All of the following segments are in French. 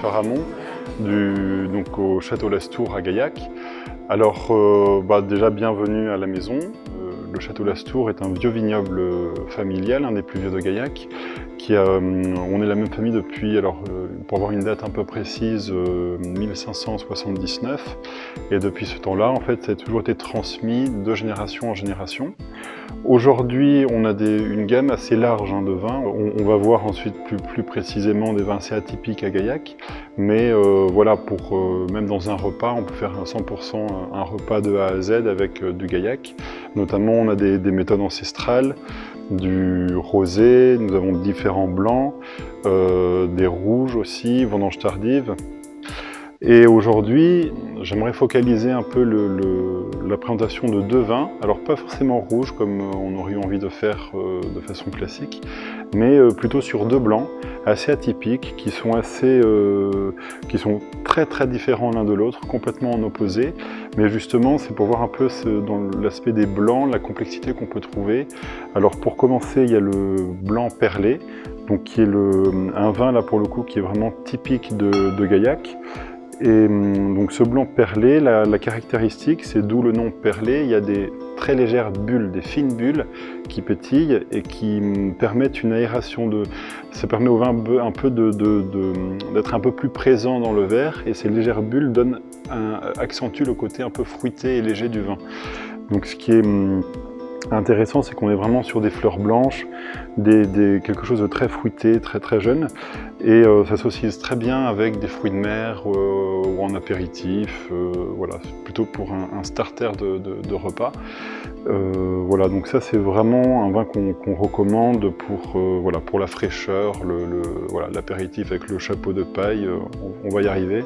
Christopher Hamon, donc au Château Lastour à Gaillac. Alors déjà bienvenue à la maison. Le Château Lastour est un vieux vignoble familial, un des plus vieux de Gaillac. On est la même famille depuis, pour avoir une date un peu précise, 1579. Et depuis ce temps-là, en fait, ça a toujours été transmis de génération en génération. Aujourd'hui, on a une gamme assez large de vins. On va voir ensuite plus précisément des vins assez atypiques à Gaillac. Mais voilà, même dans un repas, on peut faire 100% un repas de A à Z avec du Gaillac. Notamment, on a des méthodes ancestrales, du rosé, nous avons différents blancs, des rouges aussi, vendanges tardives. Et aujourd'hui, j'aimerais focaliser un peu la présentation de deux vins, alors pas forcément rouges comme on aurait eu envie de faire de façon classique, mais plutôt sur deux blancs assez atypiques qui sont très très différents l'un de l'autre, complètement en opposé. Mais justement, c'est pour voir un peu dans l'aspect des blancs, la complexité qu'on peut trouver. Alors pour commencer, il y a le blanc perlé, donc qui est un vin là pour le coup qui est vraiment typique de Gaillac. Et donc ce blanc perlé, la caractéristique, c'est d'où le nom perlé, il y a des très légères bulles, des fines bulles qui pétillent et qui permettent une aération. Ça permet au vin un peu d'être un peu plus présent dans le verre, et ces légères bulles accentuent le côté un peu fruité et léger du vin. Donc ce qui est intéressant, c'est qu'on est vraiment sur des fleurs blanches, quelque chose de très fruité, très très jeune, et ça s'associe très bien avec des fruits de mer ou en apéritif. Voilà, plutôt pour un starter de repas. Voilà, donc ça c'est vraiment un vin qu'on recommande pour la fraîcheur, l'apéritif avec le chapeau de paille, on va y arriver.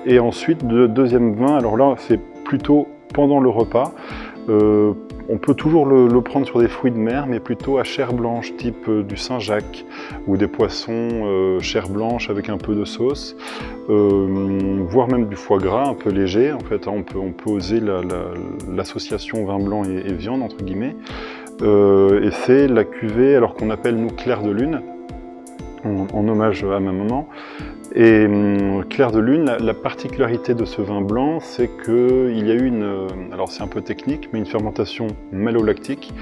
Et ensuite, le deuxième vin, alors là c'est plutôt pendant le repas. On peut toujours le prendre sur des fruits de mer, mais plutôt à chair blanche, type du Saint-Jacques, ou des poissons chair blanche avec un peu de sauce, voire même du foie gras un peu léger. En fait, on peut oser l'association vin blanc et viande, entre guillemets. Et c'est la cuvée qu'on appelle nous Clair de Lune, en hommage à ma maman. Et Clair de Lune, la particularité de ce vin blanc, c'est qu'il y a eu alors c'est un peu technique, mais une fermentation malolactique,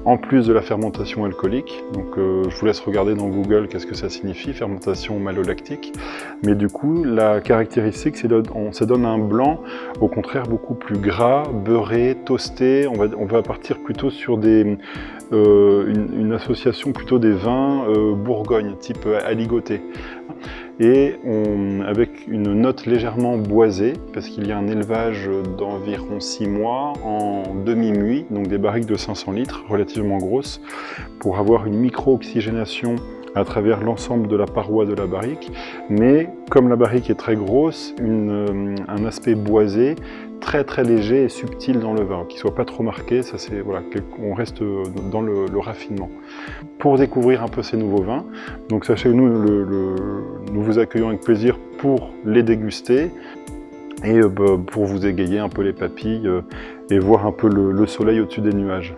en plus de la fermentation alcoolique. Donc je vous laisse regarder dans Google qu'est-ce que ça signifie, fermentation malolactique. Mais du coup, la caractéristique, ça donne un blanc, au contraire, beaucoup plus gras, beurré, toasté. On va partir plutôt sur une association plutôt des vins Bourgogne, type aligoté. Et avec une note légèrement boisée, parce qu'il y a un élevage d'environ 6 mois en demi-muit, donc des barriques de 500 litres, relativement grosses, pour avoir une micro-oxygénation à travers l'ensemble de la paroi de la barrique, mais comme la barrique est très grosse, un aspect boisé, très très léger et subtil dans le vin, qui ne soit pas trop marqué, ça c'est voilà, on reste dans le raffinement. Pour découvrir un peu ces nouveaux vins, donc sachez que nous vous accueillons avec plaisir pour les déguster et pour vous égayer un peu les papilles et voir un peu le soleil au-dessus des nuages.